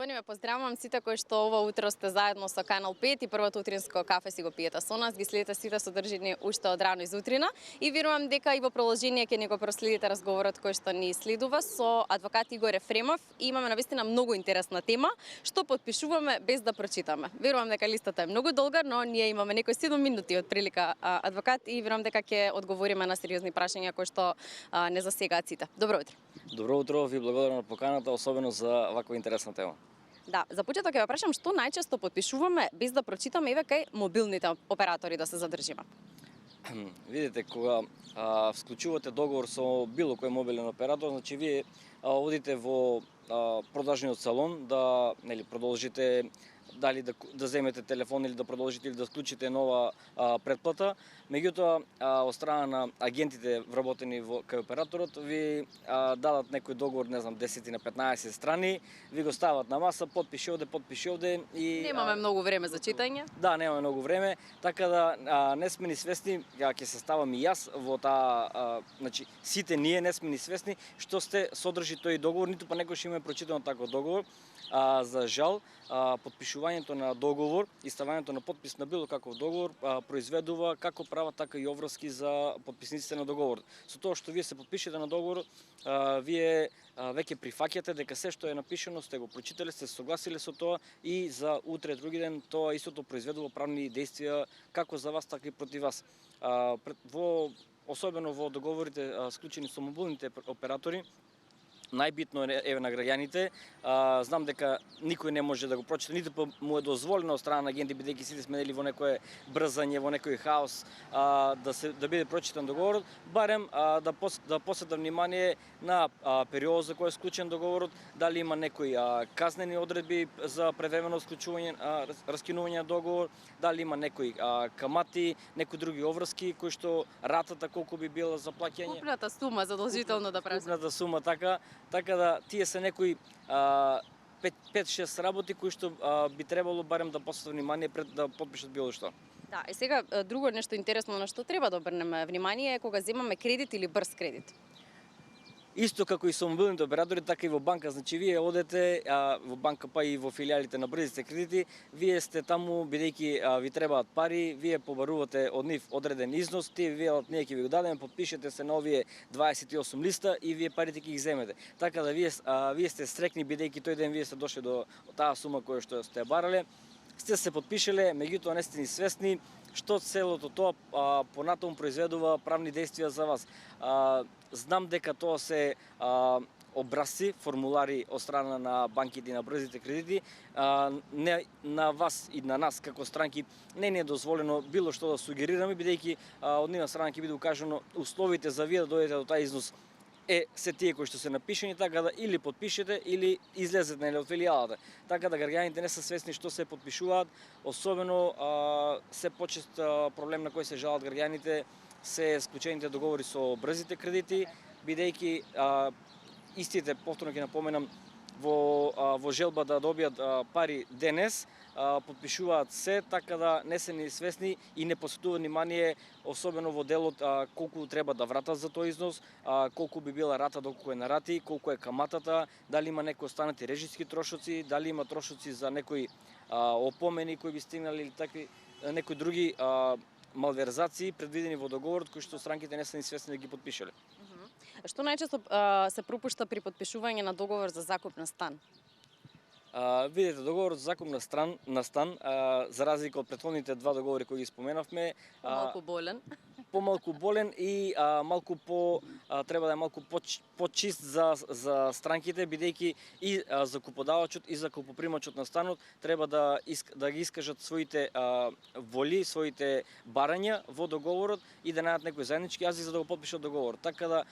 Слободни ве поздравувам сите кои што ова утро сте заедно со Канал 5 и првото утринско кафе си го пиете со нас. Ги следите сите содржини уште од рано изутрина и верувам дека и во продолжение ќе ни го проследите разговорот кој што ни следува со адвокат Игор Ефремов. И имаме навистина многу интересна тема, што подпишуваме без да прочитаме. Верувам дека листата е многу долга, но ние имаме некои 7 минути од прилика адвокат и верувам дека ќе одговориме на сериозни прашања кои што не засегаат сите. Добро утро. Добро утро, ви благодарам на поканата, особено за ваква интересна тема. Да, за почеток ќе ве прашам што најчесто подпишуваме без да прочитаме еве кај мобилните оператори да се задржиме. Видите, кога вклучувате договор со било кој мобилен оператор, значи вие одите во продажниот салон да продолжите дали да земете телефон или да продолжите или да вклучите нова претплата. Меѓутоа, од страна на агентите вработени кај операторот ви дадат некој договор, не знам, 10 на 15 страни, ви го стават на маса, подпиши овде и немаме многу време за читање. Да, немаме многу време, така да не сме ни свесни, ќе се ставам и јас во таа, значи сите ние не сме ни свесни што сте содржи тој договор, ниту па некој ќе има прочитано таков договор. За жал, подпишувањето на договор и ставањето на подпис на било каков договор произведува како права, така и обврски за подписниците на договорот. Со тоа што вие се подпишете на договор, вие веќе прифаќате дека се што е напишано сте го прочитале, сте согласиле со тоа и за утре други ден тоа истото произведува правни действија како за вас, така и против вас. Особено во договорите склучени со мобилните оператори, најбитно е на граѓаните. Знам дека никој не може да го прочита, ниту му е дозволено од страна на агенти, бидејќи сите сме нели во некое брзање, во некој хаос, да биде прочитан договорот, барем да посета внимание на периодот за кој е склучен договорот, дали има некои казнени одредби за превремено склучување, раскинување на договор, дали има некои камати, некои други обврски кои што ратата колку би била за плаќање. Купната сума задолжително да прашам. Купната сума така да тие се некои 5-6 работи кои што би требало барем да посветат внимание пред да подпишат било што. Да, и сега друго нешто интересно на што треба да обрнеме внимание е кога земаме кредит или брз кредит. Исто како и со мобилните оператори, така и во банка, значи вие одете во банка па и во филиалите на брзите кредити, вие сте таму бидејќи ви требаат пари, вие побарувате од нив одреден износ, тие велат ние ќе ви го дадеме, подпишете се на овие 28 листа и вие парите ќе ги земете. Така да вие сте стрекни бидејќи тој ден вие сте дошли до таа сума која што сте барале, сте се подпишале, меѓутоа не сте ни свесни што целото тоа понатаму произведува правни действија за вас. Знам дека тоа се образци, формулари од страна на банките и на брзите кредити. Не на вас и на нас како странки не е дозволено било што да сугерираме, бидејќи од нивна страна ќе биде укажано условите за вие да дојдете до тај износ се тие кои што се напишани, така да или подпишете или излезете од филијалата. Така да граѓаните не се свесни што се подпишуваат, особено се почест проблем на кој се жалат граѓаните се склучените договори со брзите кредити, бидејќи истите, повторно ќе напоменам, во желба да добијат пари денес, подпишуваат се, така да не се ни свесни и не посветуваат внимание, особено во делот колку треба да вратат за тој износ, колку би била рата доколку е на рати, колку е каматата, дали има некои останати режиски трошоци, дали има трошоци за некои опомени кои би стигнали или такви некои други малверзации предвидени во договорот кои што странките не се ни свесни да ги подпишале. Што најчесто се пропушта при подпишување на договор за закуп на стан? Видите, договорот за закуп на стан, за разлика од претходните два договори кои ги споменавме, помалку болен и малку треба да е малку почист за странките, бидејќи и закуподавачот и закупопримачот на станот треба да ги искажат своите воли, своите барања во договорот и да најдат некој заеднички јазик за да го подпишат договорот. Така да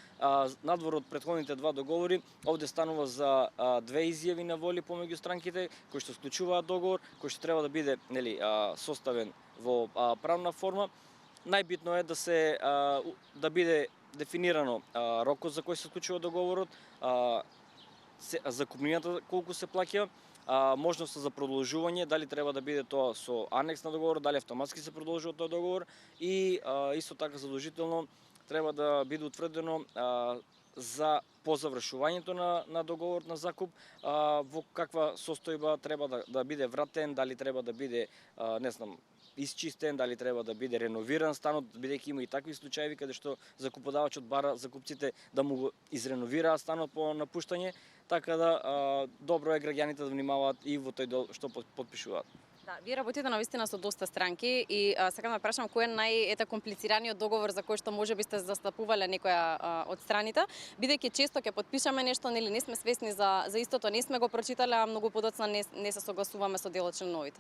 надвор од претходните два договори, овде станува за две изјави на воли помеѓу странките кои што склучуваат договор, кој што треба да биде составен во правна форма. Најбитно е да биде дефинирано рокот за кој се склучува договорот, закупнината колку се плаќа, можноста за продолжување, дали треба да биде тоа со анекс на договорот, дали автоматски се продолжува тој договор и исто така задолжително треба да биде утврдено за по завршувањето на договорот на закуп, во каква состојба треба да биде вратен, дали треба да биде, не знам, исчистен, дали треба да биде реновиран станот, бидејќи има и такви случаи каде што закуподавачот бара закупците да му го изреновираат станот по напуштање, така да добро е граѓаните да внимаваат и во тој дел што потпишуваат. Да, вие работите навистина со доста странки и сакам да прашам кој е комплицираниот договор за кој што можеби сте застапувале некоја од страните, бидејќи често ќе потпишаме нешто, нели не сме свесни за истото, не сме го прочитале, а многу подоцна не се согласуваме со дел од членовите.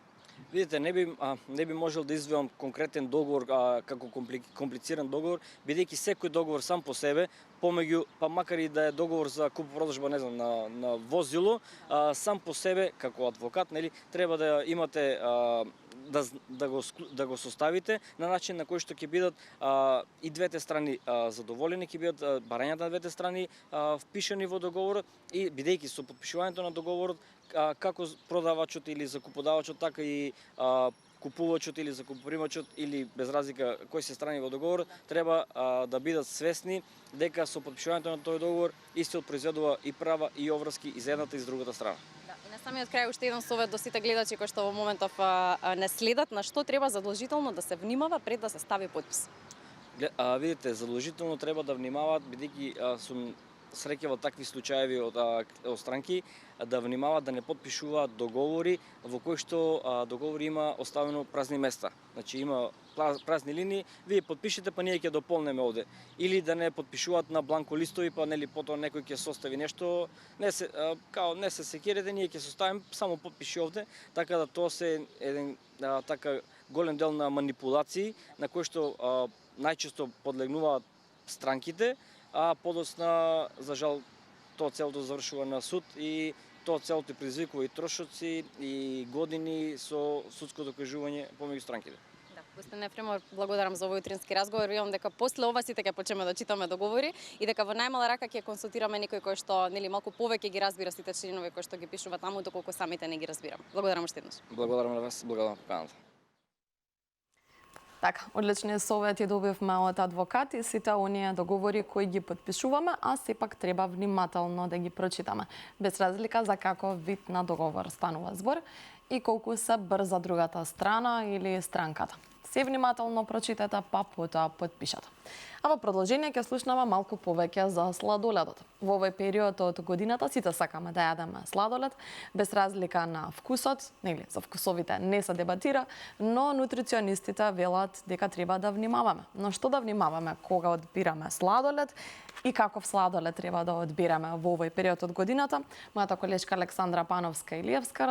Видите, не би можел да извеам конкретен договор како комплициран договор, бидејќи секој договор сам по себе, помеѓу, па макар и да е договор за купо-продажба, не знам, на возило, сам по себе како адвокат, нели, треба да имате да го составите на начин на кој што ќе бидат и двете страни задоволени, ќе бидат барањата на двете страни впишани во договорот и бидејќи со потпишувањето на договорот како продавачот или закуподавачот, така и купувачот или закупопримачот или без разлика кои се страни во договорот, треба да бидат свесни дека со потпишувањето на тој договор истиот произведува и права и обврски и за едната и за другата страна. Да, и на самиот крај уште еден совет до сите гледачи кои што во моментов не следат, на што треба задолжително да се внимава пред да се стави потпис. Видите, задолжително треба да внимаваат, бидејќи сум среќавал такви случаеви од странки, да внимаваат да не потпишуваат договори во кои што договори има оставено празни места. Значи има празни линии, вие потпишете, па ние ќе дополнеме овде. Или да не потпишуваат на бланко листови, па нели потоа некој ќе состави нешто, не се секирете, ние ќе составиме, само потпиши овде, така да тоа се еден така голем дел на манипулации на кои што најчесто подлегнуваат странките, а подоцна, за жал, тоа целото завршува на суд и тоа целото предизвикува и трошоци и години со судско докажување помеѓу странките. Да, Господин Ефремов, благодарам за овој утрински разговор. Видам дека после ова сите ќе почнеме да читаме договори и дека во најмала рака ќе консултираме некој кој што нели малку повеќе ги разбира сите членови кои што ги пишува таму, доколку самите не ги разбирам. Благодарам уште еднаш. Благодарам на вас, благодарам на поканата. Така, одлични совети добивме од адвокат и сите оние договори кои ги подпишуваме, а сепак треба внимателно да ги прочитаме, без разлика за каков вид на договор станува збор и колку се брза другата страна или странката. Се внимателно прочитете, па потоа потпишете. А во продолжение ќе слушнаме малку повеќе за сладоледот. Во овој период од годината сите сакаме да јадеме сладолед, без разлика на вкусот, нели, за вкусовите не се дебатира, но нутриционистите велат дека треба да внимаваме. Но што да внимаваме кога одбираме сладолед и каков сладолед треба да одбираме во овој период од годината? Мојата колешка Александра Пановска-Илиевска